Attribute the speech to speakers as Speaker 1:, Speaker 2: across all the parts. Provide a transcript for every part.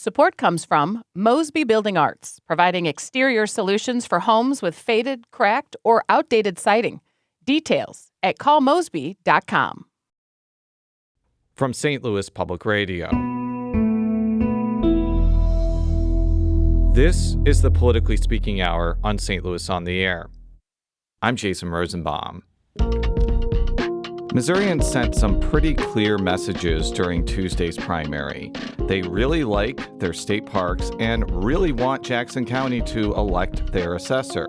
Speaker 1: Support comes from Mosby Building Arts, providing exterior solutions for homes with faded, cracked, or outdated siding. Details at callmosby.com.
Speaker 2: From St. Louis Public Radio. This is the Politically Speaking Hour on St. Louis on the Air. I'm Jason Rosenbaum. Missourians sent some pretty clear messages during Tuesday's primary. They really like their state parks and really want Jackson County to elect their assessor.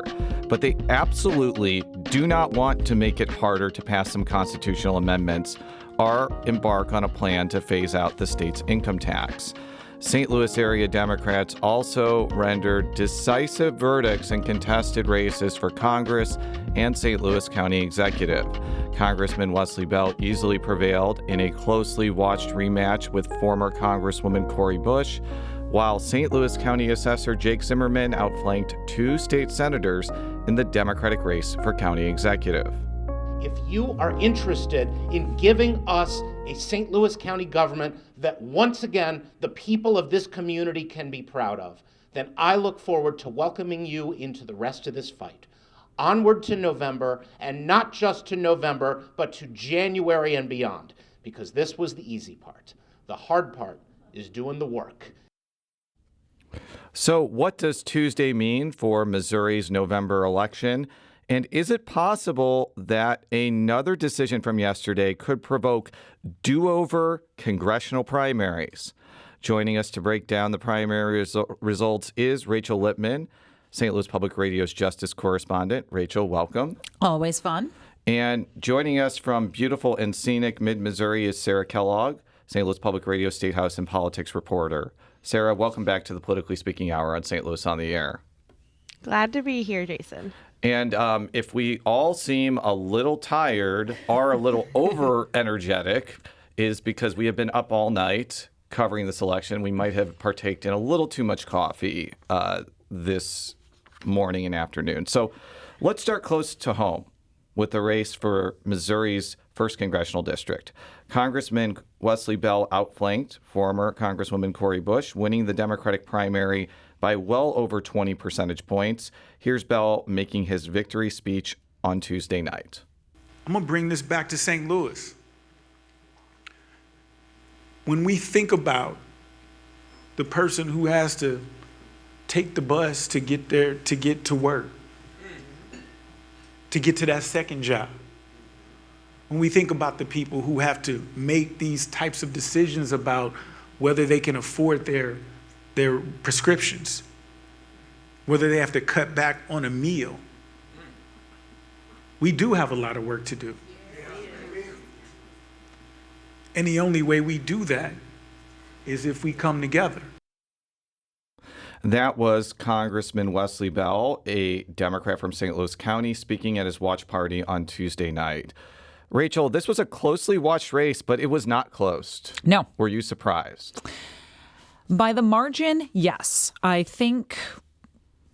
Speaker 2: But they absolutely do not want to make it harder to pass some constitutional amendments or embark on a plan to phase out the state's income tax. St. Louis area Democrats also rendered decisive verdicts in contested races for Congress and St. Louis County Executive. Congressman Wesley Bell easily prevailed in a closely watched rematch with former Congresswoman Cori Bush, while St. Louis County Assessor Jake Zimmerman outflanked two state senators in the Democratic race for county executive.
Speaker 3: If you are interested in giving us a St. Louis County government that once again the people of this community can be proud of, then I look forward to welcoming you into the rest of this fight. Onward to November, and not just to November, but to January and beyond, because this was the easy part. The hard part is doing the work.
Speaker 2: So what does Tuesday mean for Missouri's November election? And is it possible that another decision from yesterday could provoke do-over congressional primaries? Joining us to break down the primary results is Rachel Lippmann, St. Louis Public Radio's Justice Correspondent. Rachel, welcome.
Speaker 4: Always fun.
Speaker 2: And joining us from beautiful and scenic mid-Missouri is Sarah Kellogg, St. Louis Public Radio State House and Politics reporter. Sarah, welcome back to the Politically Speaking Hour on St. Louis on the Air.
Speaker 5: Glad to be here, Jason.
Speaker 2: And if we all seem a little tired or a little over-energetic, is because we have been up all night covering this election. We might have partaked in a little too much coffee this morning and afternoon. So let's start close to home with the race for Missouri's 1st Congressional District. Congressman Wesley Bell outflanked former Congresswoman Cori Bush, winning the Democratic primary by well over 20 percentage points. Here's Bell making his victory speech on Tuesday night.
Speaker 6: I'm going to bring this back to St. Louis. When we think about the person who has to take the bus to get there, to get to work, to get to that second job, when we think about the people who have to make these types of decisions about whether they can afford their prescriptions, whether they have to cut back on a meal, we do have a lot of work to do. And the only way we do that is if we come together.
Speaker 2: That was Congressman Wesley Bell, a Democrat from St. Louis County, speaking at his watch party on Tuesday night. Rachel, this was a closely watched race, but it was not closed.
Speaker 4: No.
Speaker 2: Were you surprised?
Speaker 4: By the margin, yes. I think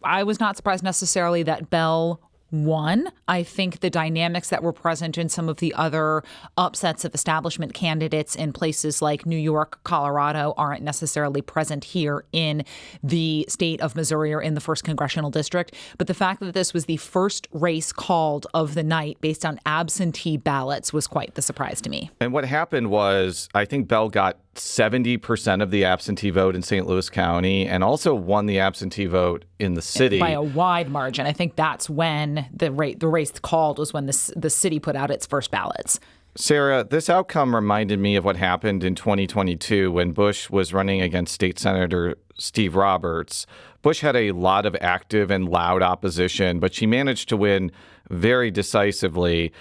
Speaker 4: I was not surprised necessarily that Bell won. I think the dynamics that were present in some of the other upsets of establishment candidates in places like New York, Colorado aren't necessarily present here in the state of Missouri or in the 1st Congressional District. But the fact that this was the first race called of the night based on absentee ballots was quite the surprise to me.
Speaker 2: And what happened was, I think Bell got 70% of the absentee vote in St. Louis County and also won the absentee vote in the city.
Speaker 4: By a wide margin. I think that's when the race called was when the city put out its first ballots.
Speaker 2: Sarah, this outcome reminded me of what happened in 2022 when Bush was running against State Senator Steve Roberts. Bush had a lot of active and loud opposition, but she managed to win very decisively.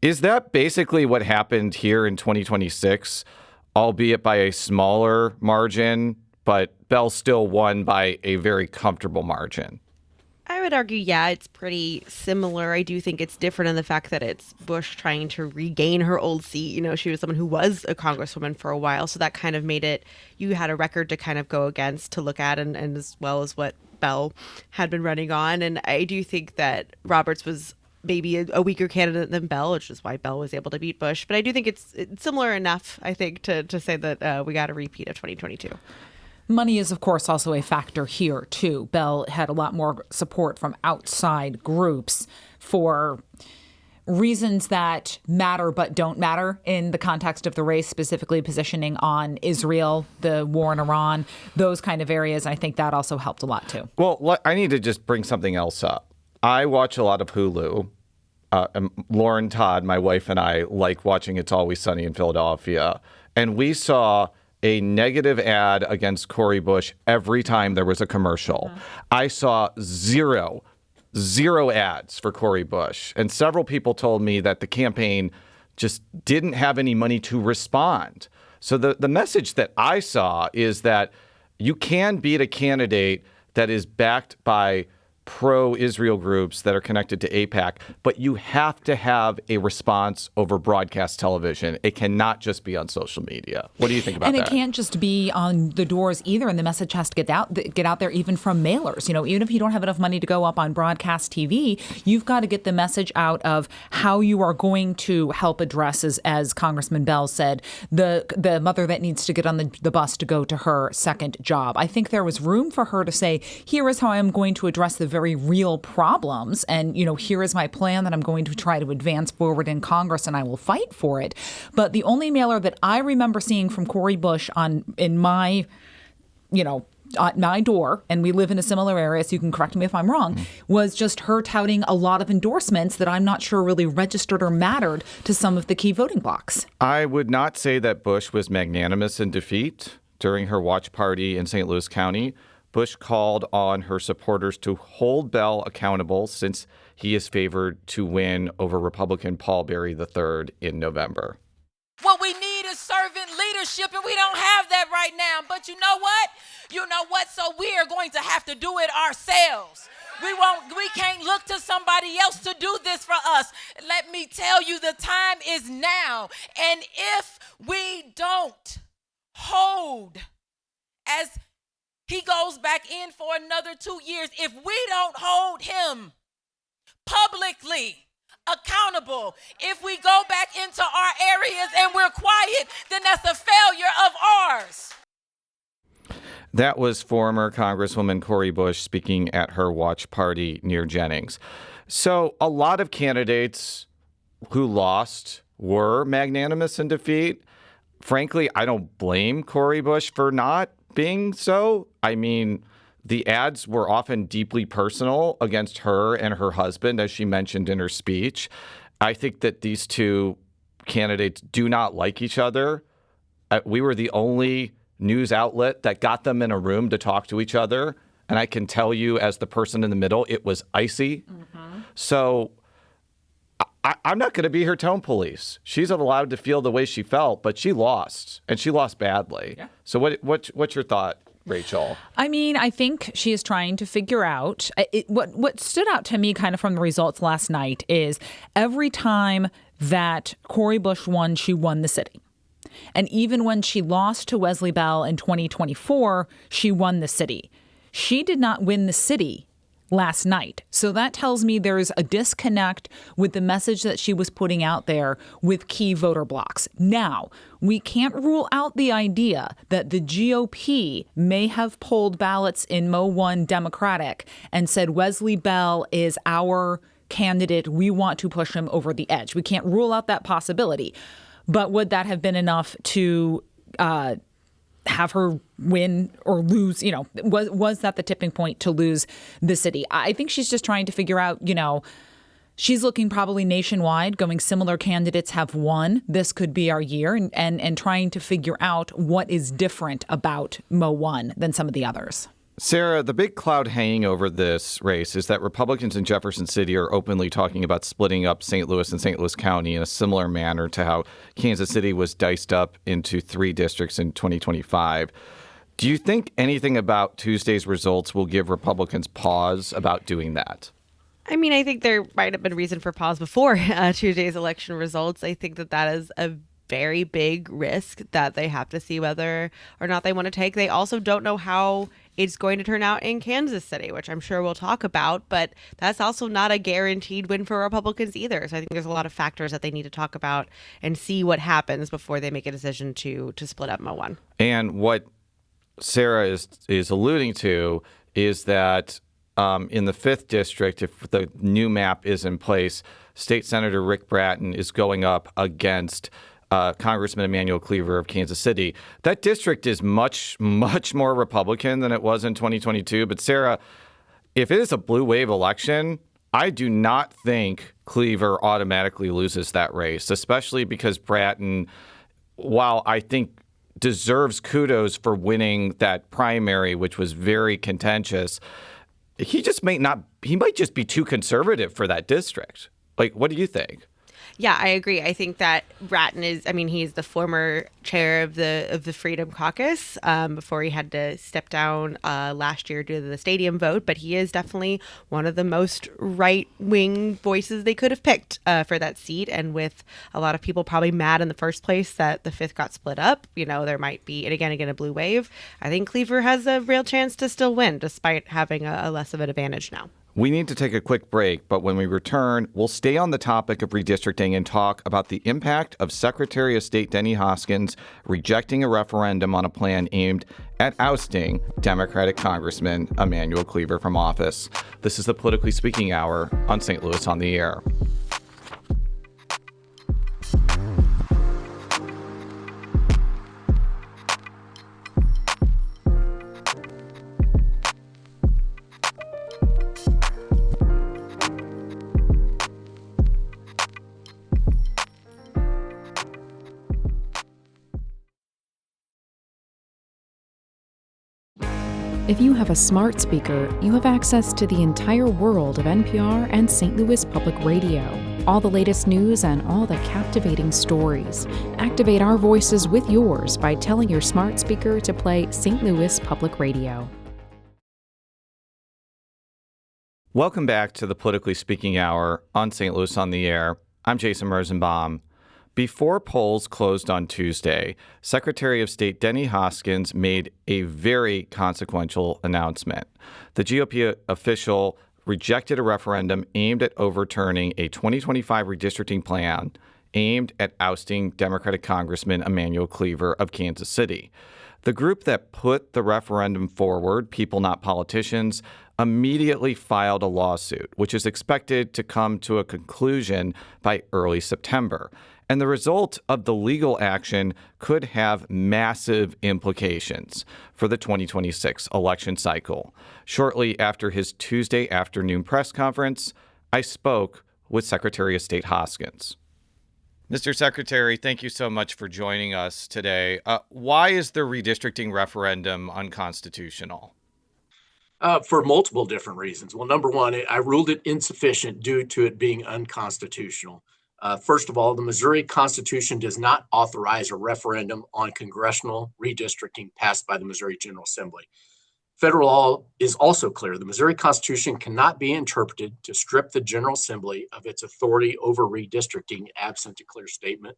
Speaker 2: Is that basically what happened here in 2026? Albeit by a smaller margin, but Bell still won by a very comfortable margin.
Speaker 5: I would argue, yeah, it's pretty similar. I do think it's different in the fact that it's Bush trying to regain her old seat. You know, she was someone who was a congresswoman for a while, so that kind of made it, you had a record to kind of go against, to look at, and as well as what Bell had been running on. And I do think that Roberts was maybe a weaker candidate than Bell, which is why Bell was able to beat Bush. But I do think it's similar enough, I think, to say that we got a repeat of 2022.
Speaker 4: Money is, of course, also a factor here, too. Bell had a lot more support from outside groups for reasons that matter but don't matter in the context of the race, specifically positioning on Israel, the war in Iran, those kind of areas. And I think that also helped a lot, too.
Speaker 2: Well, I need to just bring something else up. I watch a lot of Hulu. And Lauren Todd, my wife, and I like watching It's Always Sunny in Philadelphia. And we saw a negative ad against Cori Bush every time there was a commercial. I saw zero ads for Cori Bush. And several people told me that the campaign just didn't have any money to respond. So the message that I saw is that you can beat a candidate that is backed by pro-Israel groups that are connected to AIPAC, but you have to have a response over broadcast television. It cannot just be on social media. What do you think about that?
Speaker 4: And it can't just be on the doors either, and the message has to get out there even from mailers. You know, even if you don't have enough money to go up on broadcast TV, you've got to get the message out of how you are going to help address, as Congressman Bell said, the mother that needs to get on the bus to go to her second job. I think there was room for her to say, here is how I'm going to address the very real problems. And, you know, here is my plan that I'm going to try to advance forward in Congress, and I will fight for it. But the only mailer that I remember seeing from Cori Bush in my, at my door, and we live in a similar area, so you can correct me if I'm wrong, was just her touting a lot of endorsements that I'm not sure really registered or mattered to some of the key voting blocs.
Speaker 2: I would not say that Bush was magnanimous in defeat. During her watch party in St. Louis County, Bush called on her supporters to hold Bell accountable since he is favored to win over Republican Paul Berry III in November.
Speaker 7: What we need is servant leadership, and we don't have that right now. But you know what? So we are going to have to do it ourselves. We can't look to somebody else to do this for us. Let me tell you, the time is now. And if we don't hold, as he goes back in for another 2 years, if we don't hold him publicly accountable, if we go back into our areas and we're quiet, then that's a failure of ours.
Speaker 2: That was former Congresswoman Cori Bush speaking at her watch party near Jennings. So a lot of candidates who lost were magnanimous in defeat. Frankly, I don't blame Cori Bush for not being so. I mean, the ads were often deeply personal against her and her husband, as she mentioned in her speech. I think that these two candidates do not like each other. We were the only news outlet that got them in a room to talk to each other. And I can tell you, as the person in the middle, it was icy. So I'm not going to be her tone police. She's allowed to feel the way she felt, but she lost, and she lost badly. Yeah. So what's your thought, Rachel?
Speaker 4: I mean, I think she is trying to figure out what stood out to me kind of from the results last night is every time that Cori Bush won, she won the city. And even when she lost to Wesley Bell in 2024, she won the city. She did not win the city last night. So that tells me there's a disconnect with the message that she was putting out there with key voter blocs. Now, we can't rule out the idea that the GOP may have pulled ballots in Mo 1 Democratic and said Wesley Bell is our candidate. We want to push him over the edge. We can't rule out that possibility. But would that have been enough to have her win or lose? Was that the tipping point to lose the city? I think she's just trying to figure out, she's looking probably nationwide, going similar candidates have won. This could be our year, and trying to figure out what is different about Mo 1 than some of the others.
Speaker 2: Sarah, the big cloud hanging over this race is that Republicans in Jefferson City are openly talking about splitting up St. Louis and St. Louis County in a similar manner to how Kansas City was diced up into 3 districts in 2025. Do you think anything about Tuesday's results will give Republicans pause about doing that?
Speaker 5: I mean, I think there might have been reason for pause before Tuesday's election results. I think that is a very big risk that they have to see whether or not they want to take. They also don't know how it's going to turn out in Kansas City, which I'm sure we'll talk about, but that's also not a guaranteed win for Republicans either. So I think there's a lot of factors that they need to talk about and see what happens before they make a decision to split up Mo 1.
Speaker 2: And what Sarah is alluding to is that in the 5th District, if the new map is in place, State Senator Rick Bratton is going up against Congressman Emanuel Cleaver of Kansas City. That district is much, much more Republican than it was in 2022. But Sarah, if it is a blue wave election, I do not think Cleaver automatically loses that race, especially because Bratton, while I think deserves kudos for winning that primary, which was very contentious, he might just be too conservative for that district. Like, what do you think?
Speaker 5: Yeah, I agree. I think that Bratton he's the former chair of the Freedom Caucus before he had to step down last year due to the stadium vote. But he is definitely one of the most right-wing voices they could have picked for that seat. And with a lot of people probably mad in the first place that the 5th got split up, there might be, and again, a blue wave. I think Cleaver has a real chance to still win despite having a less of an advantage now.
Speaker 2: We need to take a quick break, but when we return, we'll stay on the topic of redistricting and talk about the impact of Secretary of State Denny Hoskins rejecting a referendum on a plan aimed at ousting Democratic Congressman Emanuel Cleaver from office. This is the Politically Speaking Hour on St. Louis on the Air.
Speaker 8: If you have a smart speaker, you have access to the entire world of NPR and St. Louis Public Radio. All the latest news and all the captivating stories. Activate our voices with yours by telling your smart speaker to play St. Louis Public Radio.
Speaker 2: Welcome back to the Politically Speaking Hour on St. Louis on the Air. I'm Jason Rosenbaum. Before polls closed on Tuesday, Secretary of State Denny Hoskins made a very consequential announcement. The GOP official rejected a referendum aimed at overturning a 2025 redistricting plan aimed at ousting Democratic Congressman Emanuel Cleaver of Kansas City. The group that put the referendum forward, People Not Politicians, immediately filed a lawsuit, which is expected to come to a conclusion by early September. And the result of the legal action could have massive implications for the 2026 election cycle. Shortly after his Tuesday afternoon press conference, I spoke with Secretary of State Hoskins. Mr. Secretary, thank you so much for joining us today. Why is the redistricting referendum unconstitutional?
Speaker 9: For multiple different reasons. Well, number one, I ruled it insufficient due to it being unconstitutional. First of all, the Missouri Constitution does not authorize a referendum on congressional redistricting passed by the Missouri General Assembly. Federal law is also clear. The Missouri Constitution cannot be interpreted to strip the General Assembly of its authority over redistricting absent a clear statement.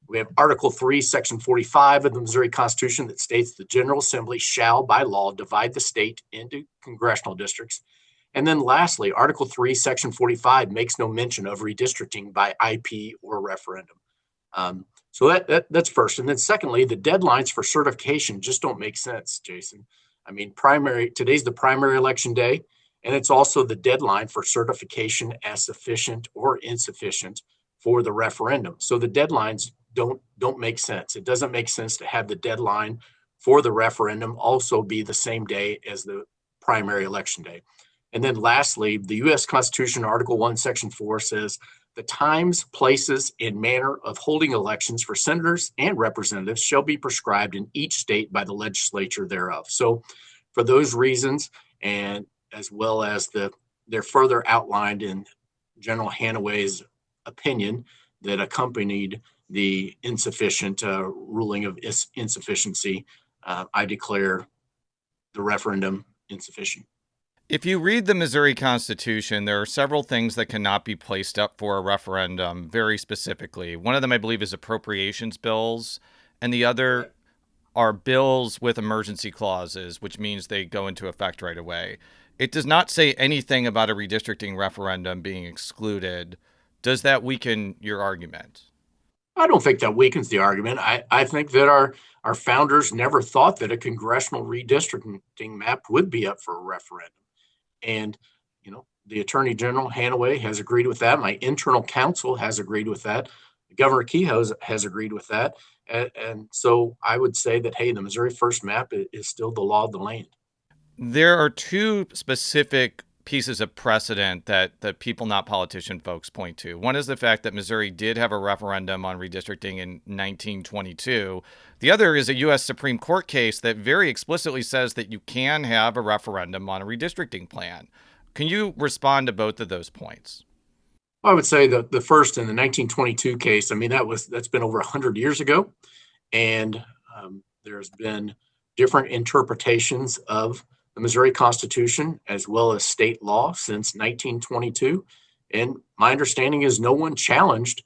Speaker 9: We have Article 3, Section 45 of the Missouri Constitution that states the General Assembly shall, by law, divide the state into congressional districts. And then lastly, Article 3, Section 45 makes no mention of redistricting by IP or referendum. So that's first. And then secondly, the deadlines for certification just don't make sense, Jason. I mean, today's the primary election day, and it's also the deadline for certification as sufficient or insufficient for the referendum. So the deadlines don't make sense. It doesn't make sense to have the deadline for the referendum also be the same day as the primary election day. And then lastly, the U.S. Constitution, Article 1, Section 4 says the times, places, and manner of holding elections for senators and representatives shall be prescribed in each state by the legislature thereof. So for those reasons, and as well as they're further outlined in General Hanaway's opinion that accompanied the insufficient ruling of insufficiency, I declare the referendum insufficient.
Speaker 2: If you read the Missouri Constitution, there are several things that cannot be placed up for a referendum very specifically. One of them, I believe, is appropriations bills, and the other are bills with emergency clauses, which means they go into effect right away. It does not say anything about a redistricting referendum being excluded. Does that weaken your argument?
Speaker 9: I don't think that weakens the argument. I think that our founders never thought that a congressional redistricting map would be up for a referendum. And, the Attorney General Hanaway has agreed with that. My internal counsel has agreed with that. Governor Kehoe has agreed with that. And so I would say that, hey, the Missouri First map is still the law of the land.
Speaker 2: There are two specific pieces of precedent that the people, not politician folks point to. One is the fact that Missouri did have a referendum on redistricting in 1922. The other is a U.S. Supreme Court case that very explicitly says that you can have a referendum on a redistricting plan. Can you respond to both of those points?
Speaker 9: Well, I would say that the first in the 1922 case, that's been over 100 years ago. And there's been different interpretations of the Missouri Constitution as well as state law since 1922. And my understanding is no one challenged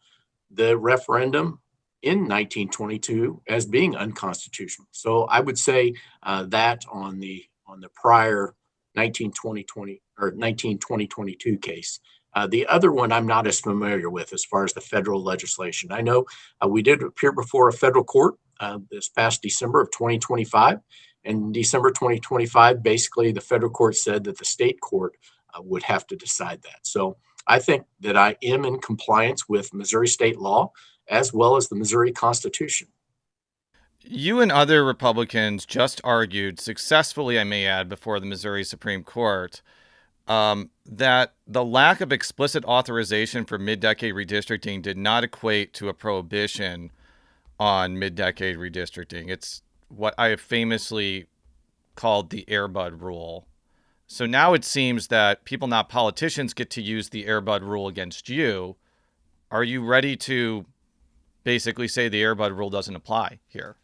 Speaker 9: the referendum in 1922 as being unconstitutional. So I would say that on the prior 1922 case. The other one I'm not as familiar with as far as the federal legislation. I know we did appear before a federal court this past December of 2025. And December 2025, basically the federal court said that the state court would have to decide that. So I think that I am in compliance with Missouri state law as well as the Missouri Constitution.
Speaker 2: You and other Republicans just argued successfully, I may add, before the Missouri Supreme Court that the lack of explicit authorization for mid-decade redistricting did not equate to a prohibition on mid-decade redistricting. It's what I have famously called the Airbud rule. So now it seems that people, not politicians, get to use the Airbud rule against you. Are you ready to basically say the Airbud rule doesn't apply here?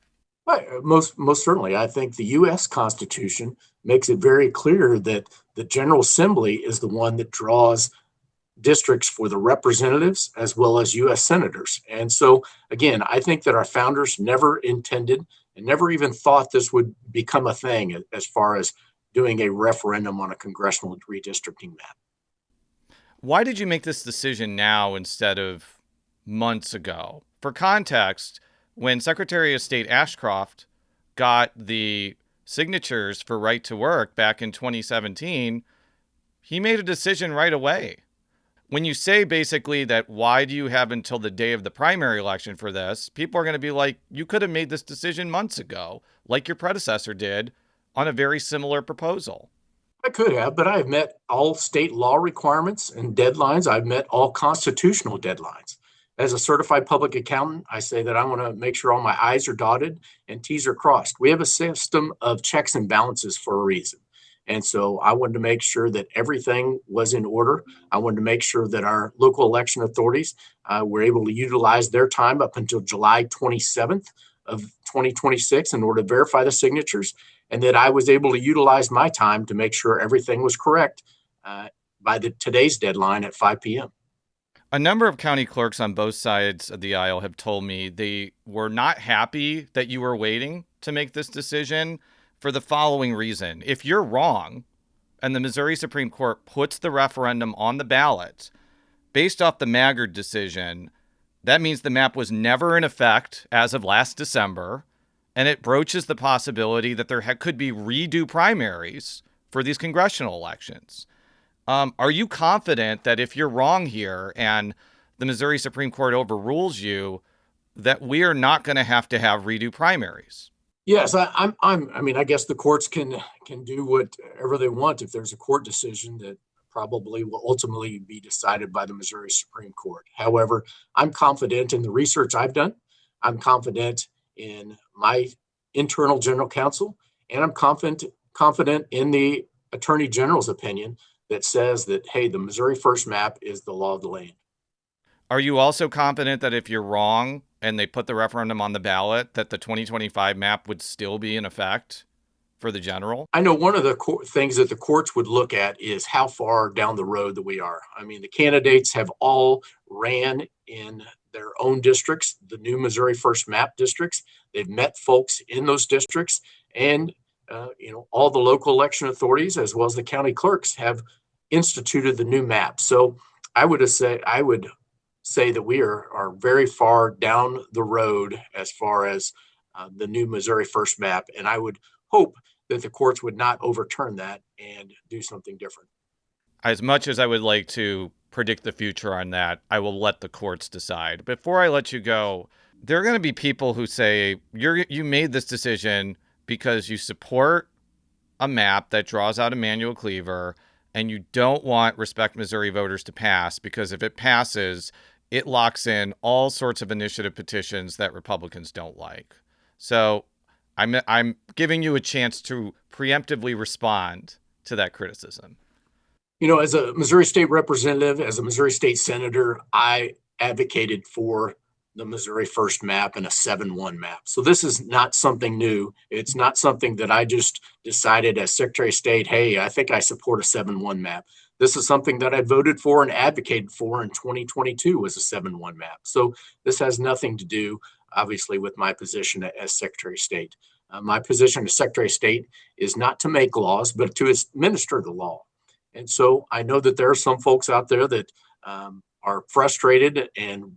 Speaker 9: Most certainly. I think the U.S. Constitution makes it very clear that the General Assembly is the one that draws districts for the representatives as well as U.S. senators. And so, again, I think that our founders never intended and never even thought this would become a thing as far as doing a referendum on a congressional redistricting map.
Speaker 2: Why did you make this decision now instead of months ago? For context, when Secretary of State Ashcroft got the signatures for right to work back in 2017, he made a decision right away. When you say basically that why do you have until the day of the primary election for this, people are going to be like, you could have made this decision months ago, like your predecessor did on a very similar proposal.
Speaker 9: I could have, but I've met all state law requirements and deadlines. I've met all constitutional deadlines. As a certified public accountant, I say that I want to make sure all my I's are dotted and T's are crossed. We have a system of checks and balances for a reason. And so I wanted to make sure that everything was in order. I wanted to make sure that our local election authorities were able to utilize their time up until July 27th of 2026 in order to verify the signatures, and that I was able to utilize my time to make sure everything was correct by today's deadline at 5 p.m.
Speaker 2: A number of county clerks on both sides of the aisle have told me they were not happy that you were waiting to make this decision for the following reason. If you're wrong and the Missouri Supreme Court puts the referendum on the ballot based off the Maggard decision, that means the map was never in effect as of last December, and it broaches the possibility that there could be redo primaries for these congressional elections. Are you confident that if you're wrong here and the Missouri Supreme Court overrules you, that we are not going to have redo primaries?
Speaker 9: Yes, I guess the courts can do whatever they want if there's a court decision that probably will ultimately be decided by the Missouri Supreme Court. However, I'm confident in the research I've done. I'm confident in my internal general counsel, and I'm confident in the Attorney General's opinion that says that, hey, the Missouri First map is the law of the land.
Speaker 2: Are you also confident that if you're wrong and they put the referendum on the ballot, that the 2025 map would still be in effect for the general?
Speaker 9: I know one of the things that the courts would look at is how far down the road that we are. I mean, the candidates have all ran in their own districts, the new Missouri First map districts. They've met folks in those districts, and all the local election authorities as well as the county clerks have instituted the new map. So I would say that we are very far down the road as far as the new Missouri First map. And I would hope that the courts would not overturn that and do something different.
Speaker 2: As much as I would like to predict the future on that, I will let the courts decide. Before I let you go, there are going to be people who say you made this decision because you support a map that draws out a manual cleaver and you don't want Respect Missouri voters to pass because if it passes, it locks in all sorts of initiative petitions that Republicans don't like. So I'm giving you a chance to preemptively respond to that criticism.
Speaker 9: You know, as a Missouri State representative, as a Missouri State senator, I advocated for the Missouri First map and a 7-1 map. So this is not something new. It's not something that I just decided as Secretary of State, hey, I think I support a 7-1 map. This is something that I voted for and advocated for in 2022 was a 7-1 map. So this has nothing to do, obviously, with my position as Secretary of State. My position as Secretary of State is not to make laws, but to administer the law. And so I know that there are some folks out there that are frustrated and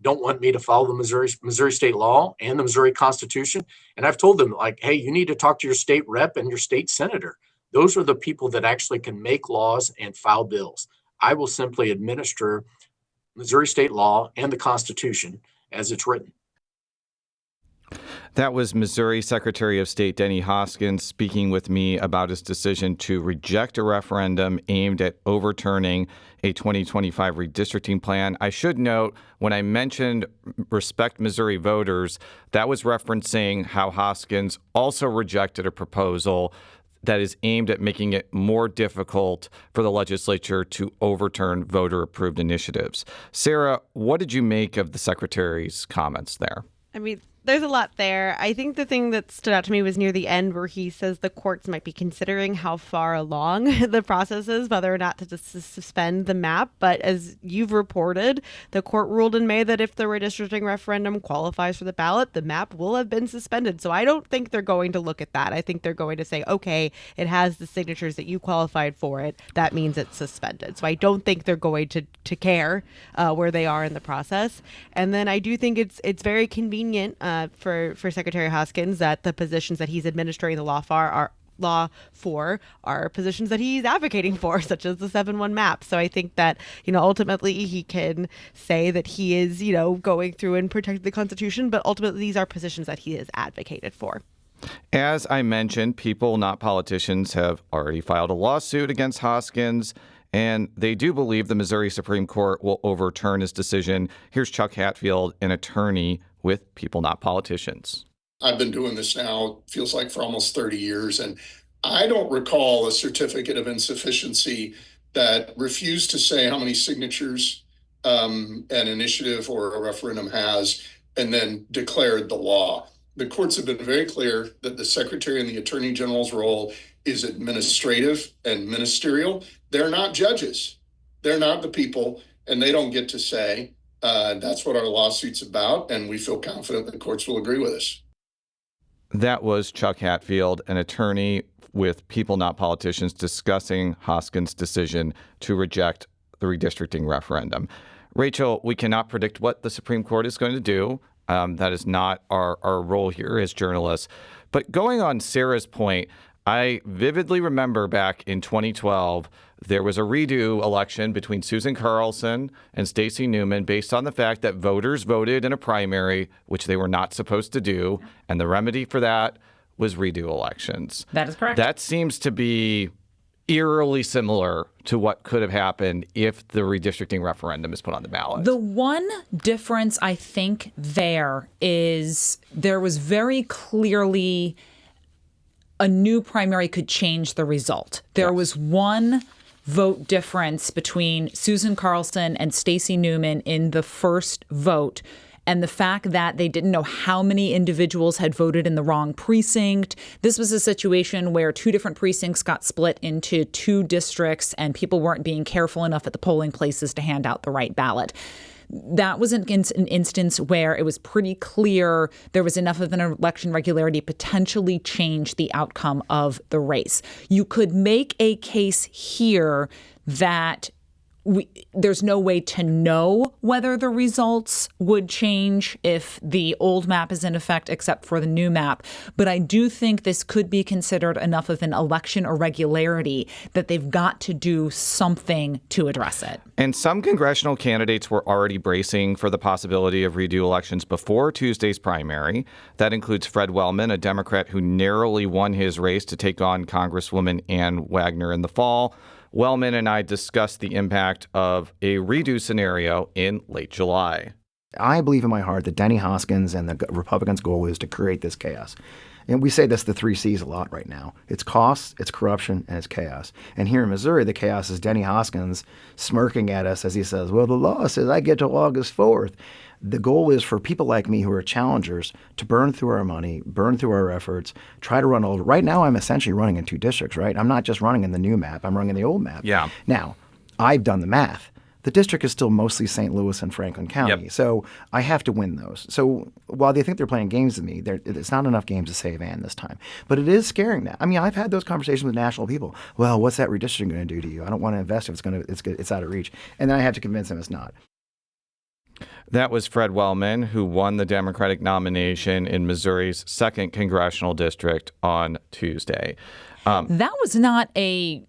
Speaker 9: don't want me to follow the Missouri state law and the Missouri Constitution. And I've told them, like, hey, you need to talk to your state rep and your state senator. Those are the people that actually can make laws and file bills. I will simply administer Missouri state law and the Constitution as it's written.
Speaker 2: That was Missouri Secretary of State Denny Hoskins speaking with me about his decision to reject a referendum aimed at overturning a 2025 redistricting plan. I should note, when I mentioned Respect Missouri voters, that was referencing how Hoskins also rejected a proposal that is aimed at making it more difficult for the legislature to overturn voter-approved initiatives. Sarah, what did you make of the Secretary's comments there?
Speaker 5: I mean, there's a lot there. I think the thing that stood out to me was near the end where he says the courts might be considering how far along the process is, whether or not to suspend the map. But as you've reported, the court ruled in May that if the redistricting referendum qualifies for the ballot, the map will have been suspended. So I don't think they're going to look at that. I think they're going to say, okay, it has the signatures that you qualified for it. That means it's suspended. So I don't think they're going to care where they are in the process. And then I do think it's very convenient for Secretary Hoskins that the positions that he's administering the law for are positions that he's advocating for, such as the 7-1 map. So I think that, ultimately he can say that he is, going through and protecting the Constitution, but ultimately these are positions that he has advocated for.
Speaker 2: As I mentioned, people, not politicians, have already filed a lawsuit against Hoskins, and they do believe the Missouri Supreme Court will overturn his decision. Here's Chuck Hatfield, an attorney with People Not Politicians.
Speaker 10: I've been doing this now, feels like for almost 30 years, and I don't recall a certificate of insufficiency that refused to say how many signatures an initiative or a referendum has and then declared the law. The courts have been very clear that the Secretary and the Attorney General's role is administrative and ministerial. They're not judges. They're not the people, and they don't get to say, that's what our lawsuit's about, and we feel confident the courts will agree with us.
Speaker 2: That was Chuck Hatfield, an attorney with People Not Politicians, discussing Hoskins' decision to reject the redistricting referendum. Rachel, we cannot predict what the Supreme Court is going to do. That is not our role here as journalists. But going on Sarah's point, I vividly remember back in 2012, there was a redo election between Susan Carlson and Stacey Newman based on the fact that voters voted in a primary, which they were not supposed to do. And the remedy for that was redo elections.
Speaker 4: That is correct.
Speaker 2: That seems to be eerily similar to what could have happened if the redistricting referendum is put on the ballot.
Speaker 4: The one difference I think there is there was very clearly a new primary could change the result. There was one vote difference between Susan Carlson and Stacey Newman in the first vote. And the fact that they didn't know how many individuals had voted in the wrong precinct. This was a situation where two different precincts got split into two districts and people weren't being careful enough at the polling places to hand out the right ballot. That was an instance where it was pretty clear there was enough of an election regularity to potentially change the outcome of the race. You could make a case here that there's no way to know whether the results would change if the old map is in effect, except for the new map. But I do think this could be considered enough of an election irregularity that they've got to do something to address it.
Speaker 2: And some congressional candidates were already bracing for the possibility of redo elections before Tuesday's primary. That includes Fred Wellman, a Democrat who narrowly won his race to take on Congresswoman Ann Wagner in the fall. Wellman and I discussed the impact of a redo scenario in late July.
Speaker 11: I believe in my heart that Denny Hoskins and the Republicans' goal is to create this chaos. And we say this, the 3 C's, a lot right now. It's costs, it's corruption, and it's chaos. And here in Missouri, the chaos is Denny Hoskins smirking at us as he says, well, the law says I get to August 4th. The goal is for people like me who are challengers to burn through our money, burn through our efforts, try to run old. Right now, I'm essentially running in 2 districts, right? I'm not just running in the new map. I'm running in the old map.
Speaker 2: Yeah.
Speaker 11: Now, I've done the math. The district is still mostly St. Louis and Franklin County.
Speaker 2: Yep.
Speaker 11: So I have to win those. So while they think they're playing games with me, it's not enough games to save Ann this time. But it is scaring them. I mean, I've had those conversations with national people. Well, what's that redistricting going to do to you? I don't want to invest if it's out of reach. And then I have to convince them it's not.
Speaker 2: That was Fred Wellman, who won the Democratic nomination in Missouri's 2nd Congressional District on Tuesday.
Speaker 4: That was not a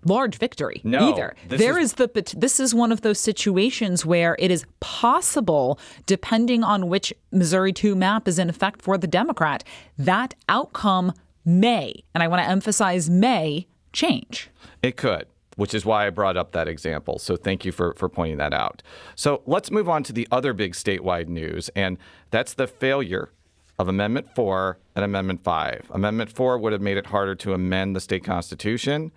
Speaker 4: large victory either. This is one of those situations where it is possible, depending on which Missouri 2 map is in effect for the Democrat, that outcome may, and I want to emphasize may, change.
Speaker 2: It could, which is why I brought up that example. So thank you for pointing that out. So let's move on to the other big statewide news, and that's the failure of Amendment 4 and Amendment 5. Amendment 4 would have made it harder to amend the state constitution,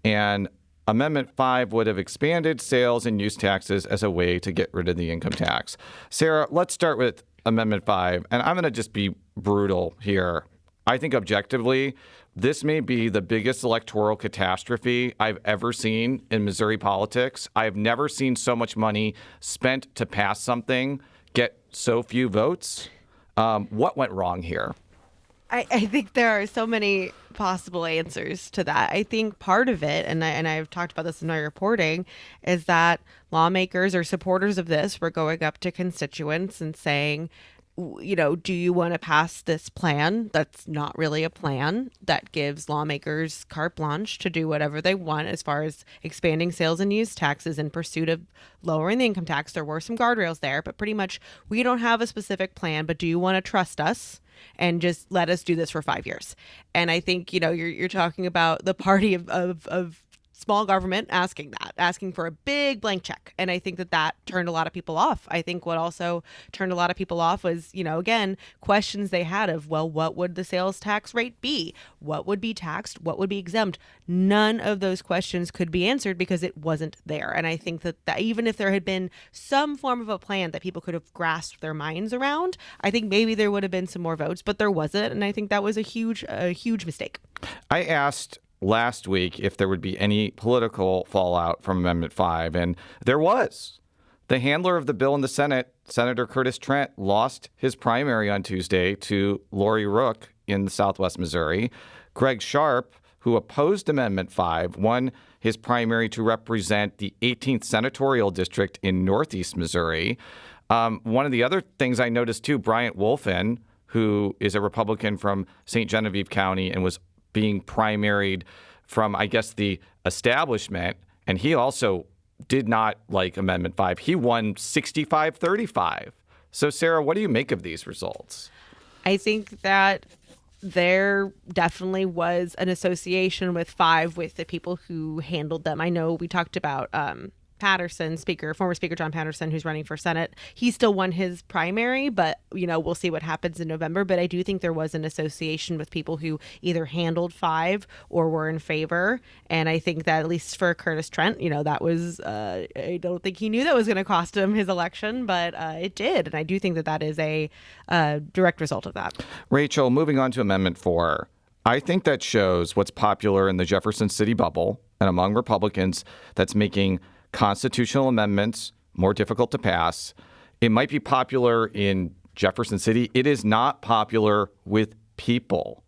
Speaker 2: and Amendment 5 would have expanded sales and use taxes as a way to get rid of the income tax. Sarah, let's start with Amendment 5, and I'm going to just be brutal here. I think objectively, this may be the biggest electoral catastrophe I've ever seen in Missouri politics. I've never seen so much money spent to pass something get so few votes. What went wrong here?
Speaker 5: I think there are so many possible answers to that. I think part of it, and I've talked about this in my reporting, is that lawmakers or supporters of this were going up to constituents and saying, you know, do you want to pass this plan that's not really a plan, that gives lawmakers carte blanche to do whatever they want as far as expanding sales and use taxes in pursuit of lowering the income tax? There were some guardrails there, but pretty much we don't have a specific plan, but do you want to trust us and just let us do this for 5 years? And I think, you know, you're talking about the party of small government asking for a big blank check. And I think that turned a lot of people off. I think what also turned a lot of people off was, you know, again, questions they had of, well, what would the sales tax rate be? What would be taxed? What would be exempt? None of those questions could be answered because it wasn't there. And I think that even if there had been some form of a plan that people could have grasped their minds around, I think maybe there would have been some more votes, but there wasn't. And I think that was a huge mistake.
Speaker 2: I asked last week if there would be any political fallout from Amendment 5, and there was. The handler of the bill in the Senate, Senator Curtis Trent, lost his primary on Tuesday to Lori Rook in Southwest Missouri. Greg Sharp, who opposed Amendment 5, won his primary to represent the 18th Senatorial District in Northeast Missouri. One of the other things I noticed, too, Bryant Wolfen, who is a Republican from St. Genevieve County and was being primaried from, I guess, the establishment, and he also did not like Amendment 5. He won 65-35. So, Sarah, what do you make of these results?
Speaker 5: I think that there definitely was an association with 5 with the people who handled them. I know we talked about Patterson, former Speaker John Patterson, who's running for Senate. He still won his primary, but, you know, we'll see what happens in November. But I do think there was an association with people who either handled 5 or were in favor. And I think that at least for Curtis Trent, you know, that was, I don't think he knew that was going to cost him his election, but it did. And I do think that is a direct result of that.
Speaker 2: Rachel, moving on to Amendment 4, I think that shows what's popular in the Jefferson City bubble and among Republicans that's making constitutional amendments more difficult to pass. It might be popular in Jefferson City. It is not popular with people.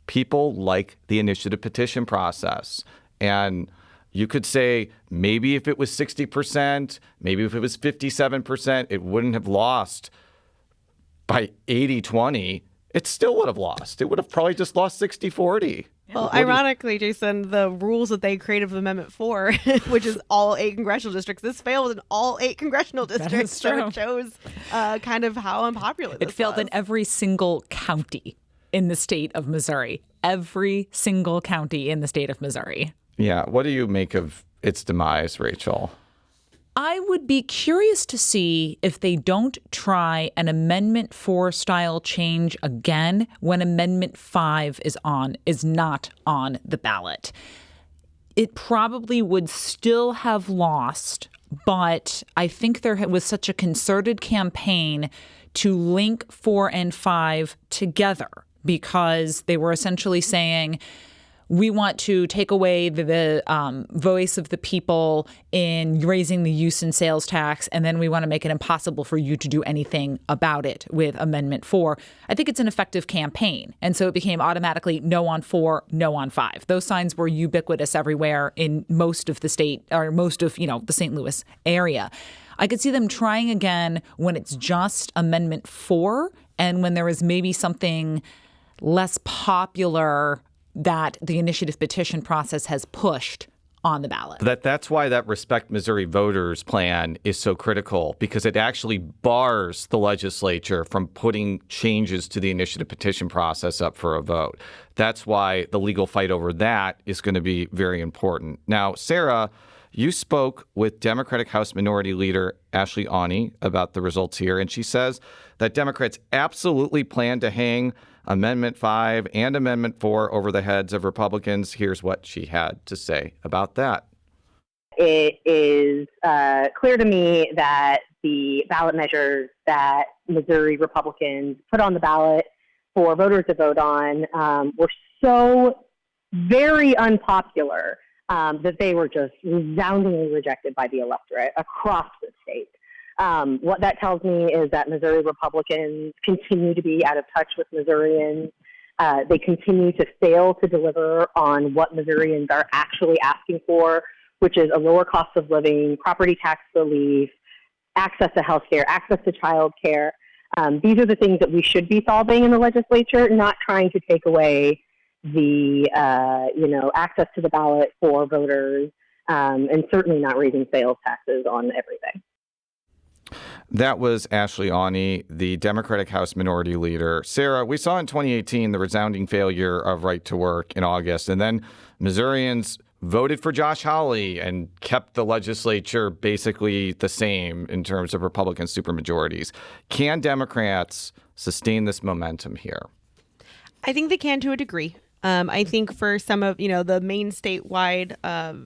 Speaker 2: People like the initiative petition process. And You could say maybe if it was 60%, maybe if it was 57%, it wouldn't have lost by 80-20. It still would have lost. It would have probably just lost 60-40.
Speaker 5: Well, ironically, Jason, the rules that they created for Amendment 4, which is all 8 congressional districts, this failed in all 8 congressional districts. So it shows kind of how unpopular this was.
Speaker 4: It failed in every single county in the state of Missouri. Every single county in the state of Missouri.
Speaker 2: Yeah. What do you make of its demise, Rachel?
Speaker 4: I would be curious to see if they don't try an Amendment 4 style change again when Amendment 5 is not on the ballot. It probably would still have lost, but I think there was such a concerted campaign to link 4 and 5 together because they were essentially saying, we want to take away the voice of the people in raising the use and sales tax, and then we want to make it impossible for you to do anything about it with Amendment 4. I think it's an effective campaign. And so it became automatically no on 4, no on 5. Those signs were ubiquitous everywhere in most of the state, or most of, the St. Louis area. I could see them trying again when it's just Amendment 4 and when there is maybe something less popular that the initiative petition process has pushed on the ballot.
Speaker 2: That's why that Respect Missouri Voters plan is so critical, because it actually bars the legislature from putting changes to the initiative petition process up for a vote. That's why the legal fight over that is going to be very important. Now, Sarah, you spoke with Democratic House Minority Leader Ashley Aune about the results here, and she says that Democrats absolutely plan to hang Amendment 5 and Amendment 4 over the heads of Republicans. Here's what she had to say about that.
Speaker 12: It is clear to me that the ballot measures that Missouri Republicans put on the ballot for voters to vote on were so very unpopular that they were just resoundingly rejected by the electorate across the state. What that tells me is that Missouri Republicans continue to be out of touch with Missourians. They continue to fail to deliver on what Missourians are actually asking for, which is a lower cost of living, property tax relief, access to health care, access to child care. These are the things that we should be solving in the legislature, not trying to take away the access to the ballot for voters, and certainly not raising sales taxes on everything.
Speaker 2: That was Ashley Aune, the Democratic House Minority Leader. Sarah, we saw in 2018 the resounding failure of right to work in August, and then Missourians voted for Josh Hawley and kept the legislature basically the same in terms of Republican supermajorities. Can Democrats sustain this momentum here?
Speaker 5: I think they can to a degree. I think for some of, the main statewide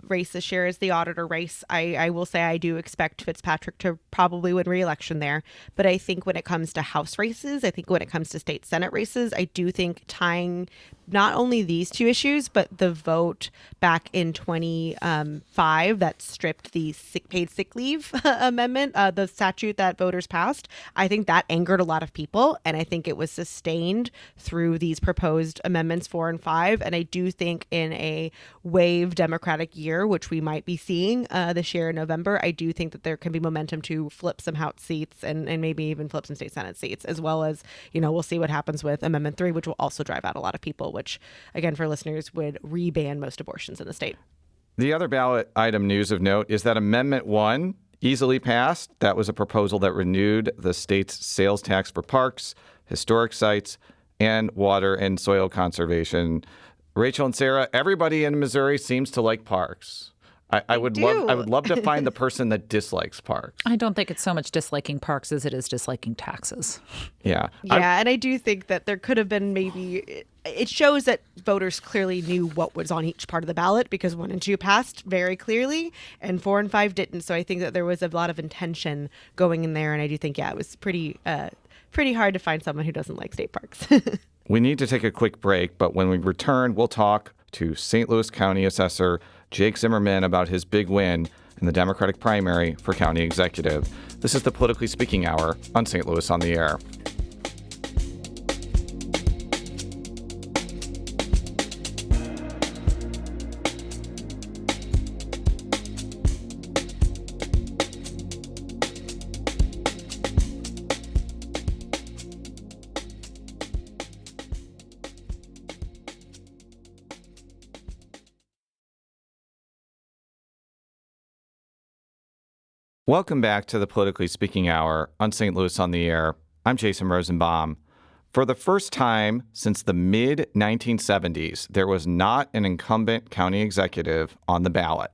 Speaker 5: race this year is the auditor race. I will say I do expect Fitzpatrick to probably win re-election there. But I think when it comes to House races, I think when it comes to state Senate races, I do think tying not only these two issues, but the vote back in 2005 that stripped the paid sick leave amendment, the statute that voters passed, I think that angered a lot of people. And I think it was sustained through these proposed amendments 4 and 5. And I do think in a wave Democratic year, which we might be seeing this year in November, I do think that there can be momentum to flip some House seats and maybe even flip some state Senate seats, as well as, we'll see what happens with Amendment 3, which will also drive out a lot of people, which, again, for listeners, would re-ban most abortions in the state.
Speaker 2: The other ballot item news of note is that Amendment 1 easily passed. That was a proposal that renewed the state's sales tax for parks, historic sites, and water and soil conservation. Rachel and Sarah, everybody in Missouri seems to like parks. I would love to find the person that dislikes parks.
Speaker 4: I don't think it's so much disliking parks as it is disliking taxes.
Speaker 2: Yeah.
Speaker 5: And I do think that there could have been it shows that voters clearly knew what was on each part of the ballot, because 1 and 2 passed very clearly and 4 and 5 didn't. So I think that there was a lot of intention going in there. And I do think, it was pretty hard to find someone who doesn't like state parks.
Speaker 2: We need to take a quick break, but when we return, we'll talk to St. Louis County Assessor Jake Zimmerman about his big win in the Democratic primary for county executive. This is the Politically Speaking Hour on St. Louis on the Air. Welcome back to the Politically Speaking Hour on St. Louis on the Air. I'm Jason Rosenbaum. For the first time since the mid-1970s, there was not an incumbent county executive on the ballot,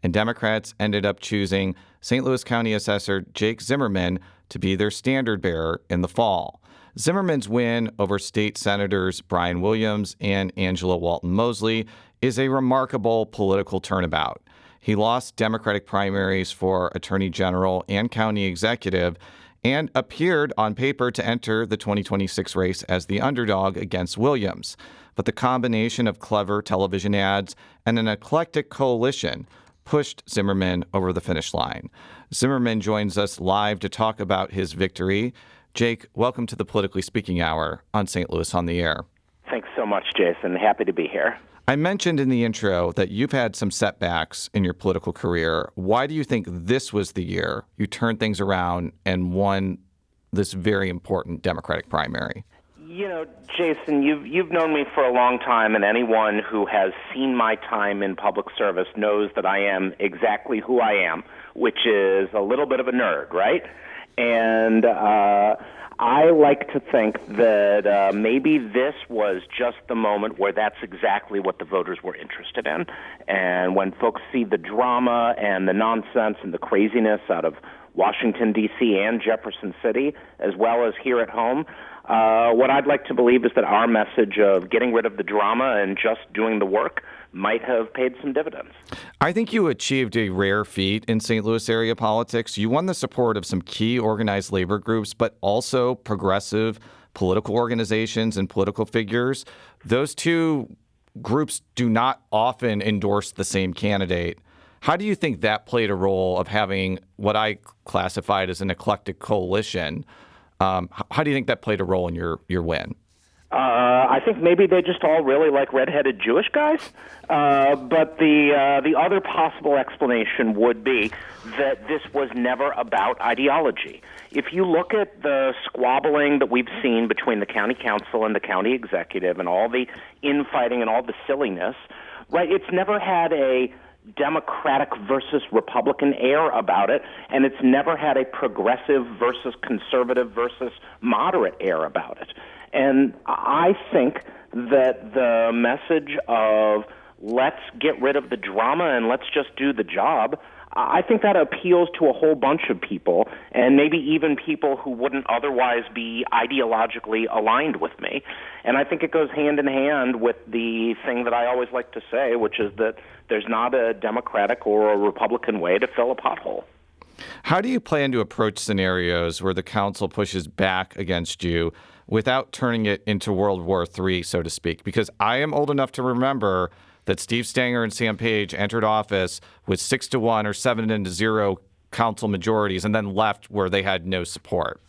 Speaker 2: and Democrats ended up choosing St. Louis County Assessor Jake Zimmerman to be their standard bearer in the fall. Zimmerman's win over state senators Brian Williams and Angela Walton Mosley is a remarkable political turnabout. He lost Democratic primaries for Attorney General and County Executive and appeared on paper to enter the 2026 race as the underdog against Williams. But the combination of clever television ads and an eclectic coalition pushed Zimmerman over the finish line. Zimmerman joins us live to talk about his victory. Jake, welcome to the Politically Speaking Hour on St. Louis on the Air.
Speaker 13: Thanks so much, Jason. Happy to be here.
Speaker 2: I mentioned in the intro that you've had some setbacks in your political career. Why do you think this was the year you turned things around and won this very important Democratic primary?
Speaker 13: You know, Jason, you've known me for a long time, and anyone who has seen my time in public service knows that I am exactly who I am, which is a little bit of a nerd, right? And I like to think that maybe this was just the moment where that's exactly what the voters were interested in. And when folks see the drama and the nonsense and the craziness out of Washington, D.C. and Jefferson City, as well as here at home, what I'd like to believe is that our message of getting rid of the drama and just doing the work might have paid some dividends.
Speaker 2: I think you achieved a rare feat in St. Louis area politics. You won the support of some key organized labor groups, but also progressive political organizations and political figures. Those two groups do not often endorse the same candidate. How do you think that played a role of having what I classified as an eclectic coalition? How do you think that played a role in your win?
Speaker 13: I think maybe they just all really like redheaded Jewish guys. But the other possible explanation would be that this was never about ideology. If you look at the squabbling that we've seen between the county council and the county executive and all the infighting and all the silliness, right, it's never had a Democratic versus Republican air about it, and it's never had a progressive versus conservative versus moderate air about it. And I think that the message of let's get rid of the drama and let's just do the job, I think that appeals to a whole bunch of people, and maybe even people who wouldn't otherwise be ideologically aligned with me. And I think it goes hand in hand with the thing that I always like to say, which is that there's not a Democratic or a Republican way to fill a pothole.
Speaker 2: How do you plan to approach scenarios where the council pushes back against you without turning it into World War III, so to speak? Because I am old enough to remember that Steve Stenger and Sam Page entered office with 6-1 or 7-0 council majorities and then left where they had no support.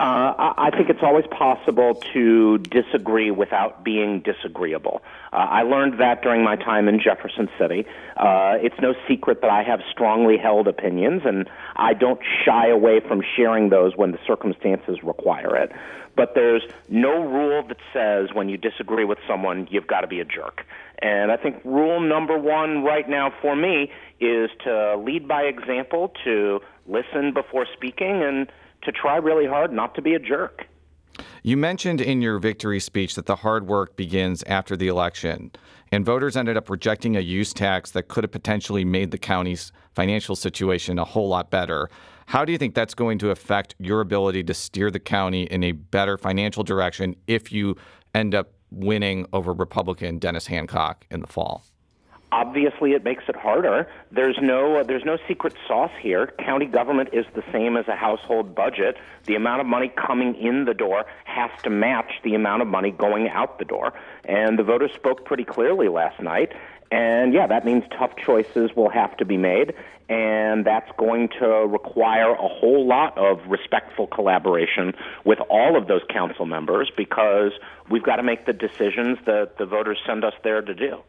Speaker 13: I think it's always possible to disagree without being disagreeable. I learned that during my time in Jefferson City. It's no secret that I have strongly held opinions, and I don't shy away from sharing those when the circumstances require it. But there's no rule that says when you disagree with someone, you've got to be a jerk. And I think rule number one right now for me is to lead by example, to listen before speaking, and to try really hard not to be a jerk.
Speaker 2: You mentioned in your victory speech that the hard work begins after the election, and voters ended up rejecting a use tax that could have potentially made the county's financial situation a whole lot better. How do you think that's going to affect your ability to steer the county in a better financial direction if you end up winning over Republican Dennis Hancock in the fall?
Speaker 13: Obviously, it makes it harder. There's no secret sauce here. County government is the same as a household budget. The amount of money coming in the door has to match the amount of money going out the door. And the voters spoke pretty clearly last night. And yeah, that means tough choices will have to be made, and that's going to require a whole lot of respectful collaboration with all of those council members, because we've got to make the decisions that the voters send us there to do.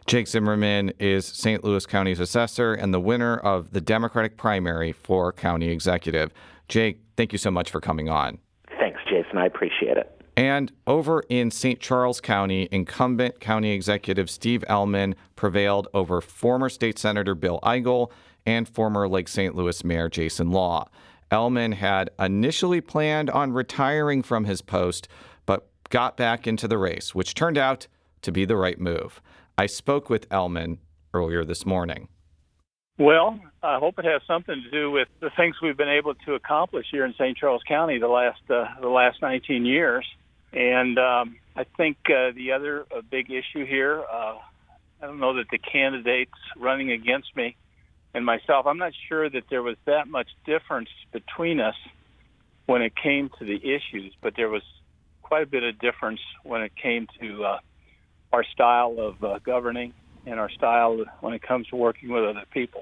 Speaker 2: Jake Zimmerman is St. Louis County's assessor and the winner of the Democratic primary for county executive. Jake, thank you so much for coming on.
Speaker 13: Thanks, Jason. I appreciate it.
Speaker 2: And over in St. Charles County, incumbent county executive Steve Lippmann prevailed over former state senator Bill Eigel and former Lake St. Louis Mayor Jason Law. Ellman had initially planned on retiring from his post, but got back into the race, which turned out to be the right move. I spoke with Ellman earlier this morning.
Speaker 14: Well, I hope it has something to do with the things we've been able to accomplish here in St. Charles County the last 19 years. And I think the other big issue here, I don't know that the candidates running against me and myself, I'm not sure that there was that much difference between us when it came to the issues, but there was quite a bit of difference when it came to our style of governing and our style when it comes to working with other people.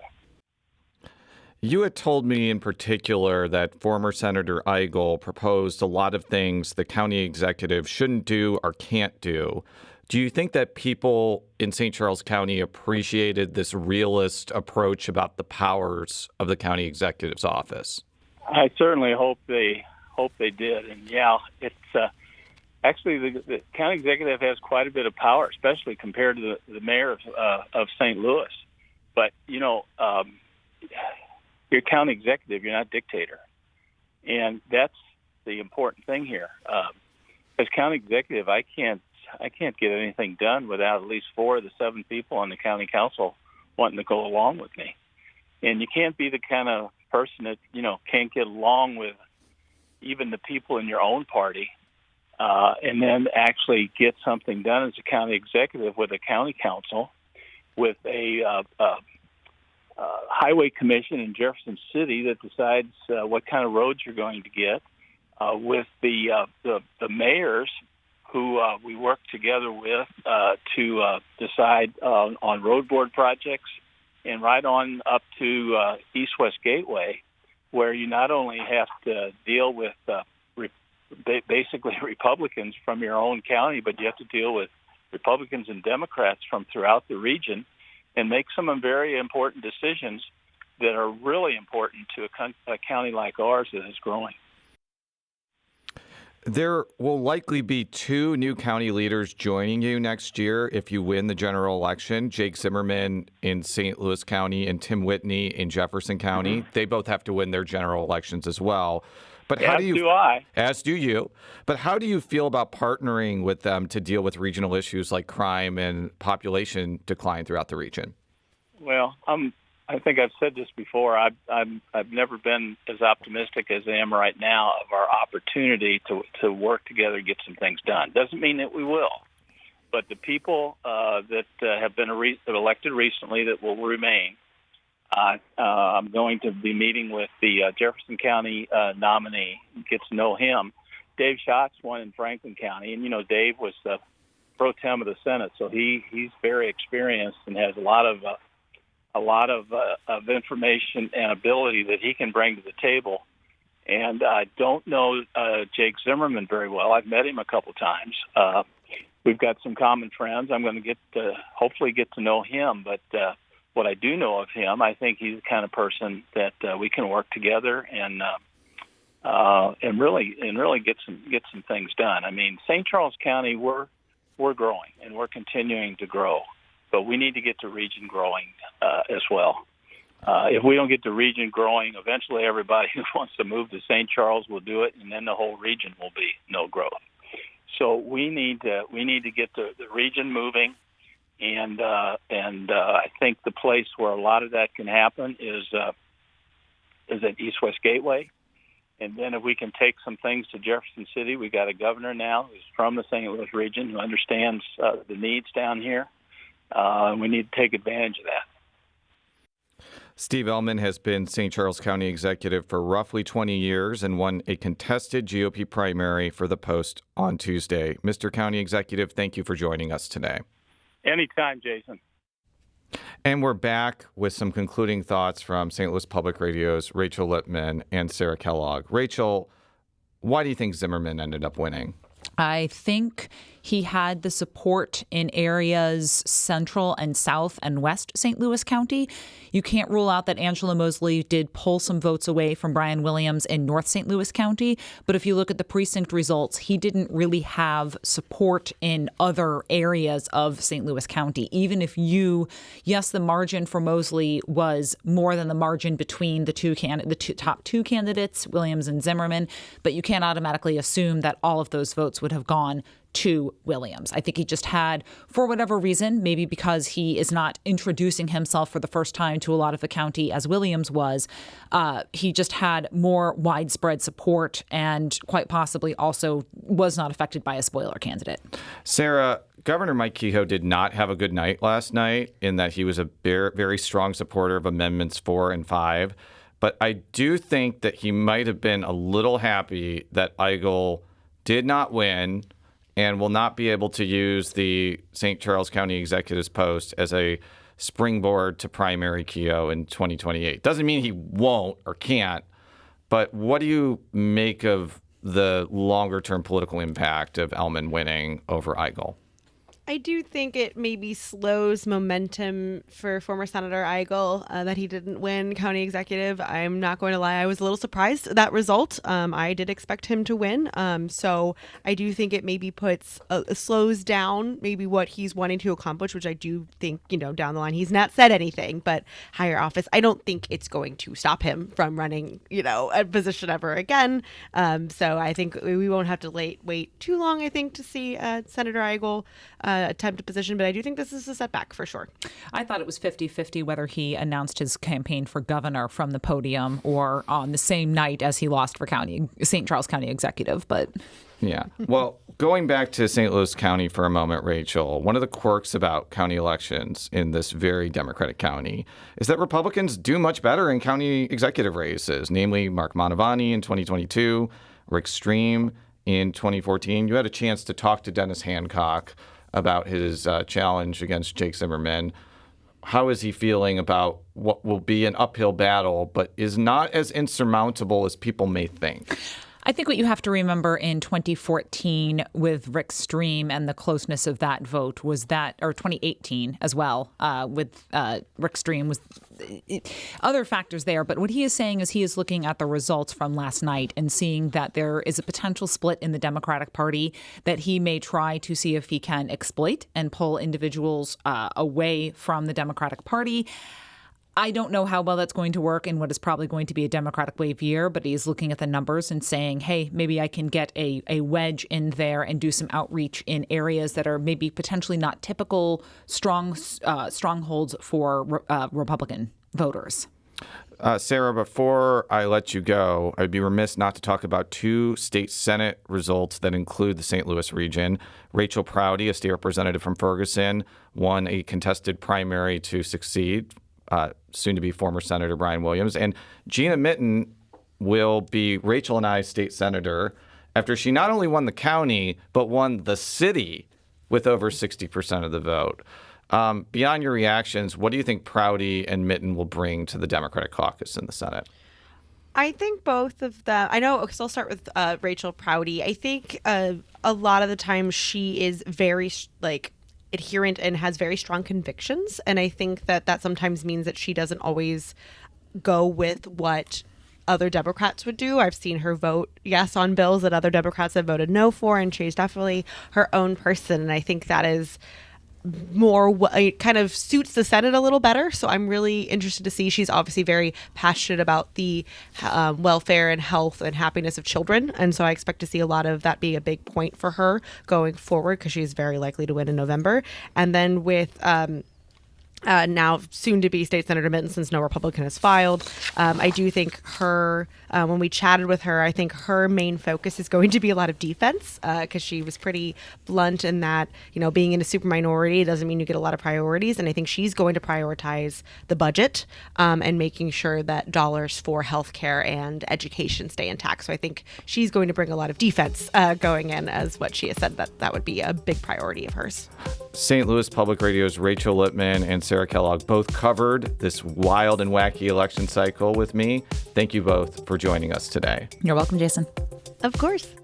Speaker 2: You had told me in particular that former Senator Eigel proposed a lot of things the county executive shouldn't do or can't do. Do you think that people in St. Charles County appreciated this realist approach about the powers of the county executive's office?
Speaker 14: I certainly hope they did. And yeah, it's actually the county executive has quite a bit of power, especially compared to the mayor of St. Louis. But, you're county executive, you're not dictator. And that's the important thing here. As county executive, I can't get anything done without at least 4 of the 7 people on the county council wanting to go along with me. And you can't be the kind of person that, can't get along with even the people in your own party and then actually get something done as a county executive with a county council, with a highway commission in Jefferson City that decides what kind of roads you're going to get, with the mayors who we work together with to decide on road board projects, and right on up to East-West Gateway, where you not only have to deal with basically Republicans from your own county, but you have to deal with Republicans and Democrats from throughout the region and make some very important decisions that are really important to a county like ours that is growing.
Speaker 2: There will likely be 2 new county leaders joining you next year if you win the general election. Jake Zimmerman in St. Louis County and Tim Whitney in Jefferson County. They both have to win their general elections as well. But how do I. As do you. But how do you feel about partnering with them to deal with regional issues like crime and population decline throughout the region?
Speaker 14: Well, I think I've said this before. I've never been as optimistic as I am right now of our opportunity to work together and get some things done. Doesn't mean that we will, but the people that have been elected recently that will remain. I'm going to be meeting with the Jefferson County nominee, get to know him. Dave Schatz won in Franklin County, and Dave was the pro tem of the Senate, so he's very experienced and has a lot of information and ability that he can bring to the table. And I don't know Jake Zimmerman very well. I've met him a couple times. We've got some common friends. I'm going to hopefully get to know him. But what I do know of him, I think he's the kind of person that we can work together and really get some things done. I mean, St. Charles County, we're growing and we're continuing to grow. But we need to get the region growing as well. If we don't get the region growing, eventually everybody who wants to move to St. Charles will do it, and then the whole region will be no growth. So we need to get the region moving, and I think the place where a lot of that can happen is at East-West Gateway. And then if we can take some things to Jefferson City, we got a governor now who's from the St. Louis region who understands the needs down here. We need to take advantage of that.
Speaker 2: Steve Ellman has been St. Charles County executive for roughly 20 years and won a contested GOP primary for the post on Tuesday. Mr. County Executive, thank you for joining us today.
Speaker 14: Anytime, Jason.
Speaker 2: And we're back with some concluding thoughts from St. Louis Public Radio's Rachel Lippmann and Sarah Kellogg. Rachel, why do you think Zimmerman ended up winning?
Speaker 4: I think He had the support in areas central and south and west St. Louis County. You can't rule out that Angela Moseley did pull some votes away from Brian Williams in North St. Louis County. But if you look at the precinct results, he didn't really have support in other areas of St. Louis County. Even if yes, the margin for Moseley was more than the margin between the top two candidates, Williams and Zimmerman, but you can't automatically assume that all of those votes would have gone to Williams. I think he just had, for whatever reason, maybe because he is not introducing himself for the first time to a lot of the county as Williams was, he just had more widespread support and quite possibly also was not affected by a spoiler candidate.
Speaker 2: Sarah, Governor Mike Kehoe did not have a good night last night in that he was a very strong supporter of Amendments 4 and 5. But I do think that he might have been a little happy that Eigel did not win and will not be able to use the St. Charles County Executive's post as a springboard to primary Kehoe in 2028. Doesn't mean he won't or can't, but what do you make of the longer-term political impact of Ellman winning over Eigel?
Speaker 5: I do think it maybe slows momentum for former Senator Eigel that he didn't win county executive. I'm not going to lie. I was a little surprised at that result. I did expect him to win. So I do think it maybe slows down maybe what he's wanting to accomplish, which I do think, down the line, he's not said anything, but higher office. I don't think it's going to stop him from running, a position ever again. So I think we won't have to wait too long, I think, to see Senator Eigel attempt a position, but I do think this is a setback for sure.
Speaker 4: I thought it was 50-50 whether he announced his campaign for governor from the podium or on the same night as he lost for St. Charles County Executive, but...
Speaker 2: Yeah. Well, going back to St. Louis County for a moment, Rachel, one of the quirks about county elections in this very Democratic county is that Republicans do much better in county executive races, namely Mark Mantovani in 2022, Rick Stream in 2014. You had a chance to talk to Dennis Hancock about his challenge against Jake Zimmerman. How is he feeling about what will be an uphill battle, but is not as insurmountable as people may think?
Speaker 4: I think what you have to remember in 2014 with Rick Stream and the closeness of that vote was that, or 2018 as well, with Rick Stream, was other factors there. But what he is saying is he is looking at the results from last night and seeing that there is a potential split in the Democratic Party that he may try to see if he can exploit and pull individuals away from the Democratic Party. I don't know how well that's going to work in what is probably going to be a Democratic wave year, but he's looking at the numbers and saying, hey, maybe I can get a wedge in there and do some outreach in areas that are maybe potentially not typical strongholds for Republican voters.
Speaker 2: Sarah, before I let you go, I'd be remiss not to talk about two state Senate results that include the St. Louis region. Rachel Prouty, a state representative from Ferguson, won a contested primary to succeed. Soon-to-be former Senator Brian Williams. And Gina Mitten will be Rachel and I's state senator after she not only won the county, but won the city with over 60% of the vote. Beyond your reactions, what do you think Prouty and Mitten will bring to the Democratic caucus in the Senate?
Speaker 5: I think both of them. I know, because I'll start with Rachel Prouty. I think a lot of the time she is very, adherent and has very strong convictions. And I think that sometimes means that she doesn't always go with what other Democrats would do. I've seen her vote yes on bills that other Democrats have voted no for, and she's definitely her own person. And I think that is more, it kind of suits the Senate a little better. So I'm really interested to see. She's obviously very passionate about the welfare and health and happiness of children. And so I expect to see a lot of that be a big point for her going forward, because she's very likely to win in November. And then with now soon to be State Senator Mitten, since no Republican has filed, I do think her, when we chatted with her, I think her main focus is going to be a lot of defense, because she was pretty blunt in that, being in a super minority doesn't mean you get a lot of priorities. And I think she's going to prioritize the budget and making sure that dollars for healthcare and education stay intact. So I think she's going to bring a lot of defense going in, as what she has said that would be a big priority of hers.
Speaker 2: St. Louis Public Radio's Rachel Lippmann and Sarah Kellogg both covered this wild and wacky election cycle with me. Thank you both for joining us today.
Speaker 4: You're welcome, Jason.
Speaker 5: Of course.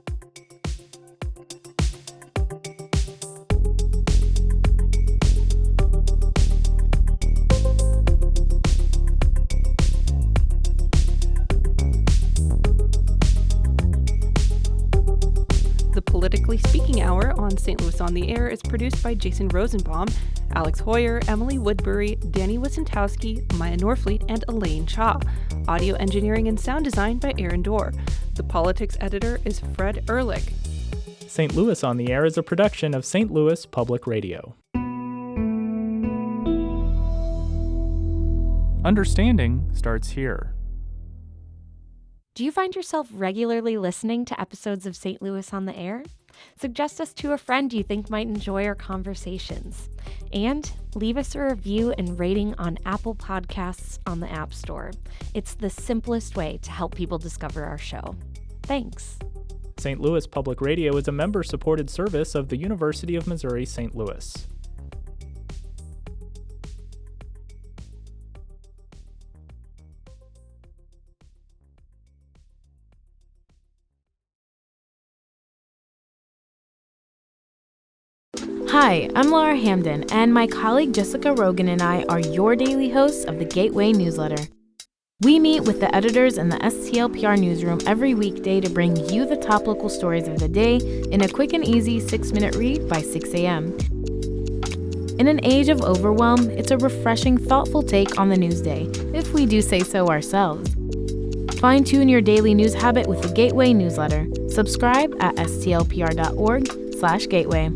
Speaker 15: on the Air is produced by Jason Rosenbaum, Alex Hoyer, Emily Woodbury, Danny Wissentowski, Maya Norfleet, and Elaine Cha. Audio engineering and sound design by Aaron Dorr. The politics editor is Fred Ehrlich.
Speaker 16: St. Louis on the Air is a production of St. Louis Public Radio. Understanding starts here.
Speaker 17: Do you find yourself regularly listening to episodes of St. Louis on the Air? Suggest us to a friend you think might enjoy our conversations. And leave us a review and rating on Apple Podcasts on the App Store. It's the simplest way to help people discover our show. Thanks.
Speaker 16: St. Louis Public Radio is a member-supported service of the University of Missouri St. Louis.
Speaker 18: Hi, I'm Laura Hamden, and my colleague Jessica Rogan and I are your daily hosts of the Gateway newsletter. We meet with the editors in the STLPR newsroom every weekday to bring you the top local stories of the day in a quick and easy 6-minute read by 6 a.m. In an age of overwhelm, it's a refreshing, thoughtful take on the news day, if we do say so ourselves. Fine-tune your daily news habit with the Gateway newsletter. Subscribe at stlpr.org/gateway.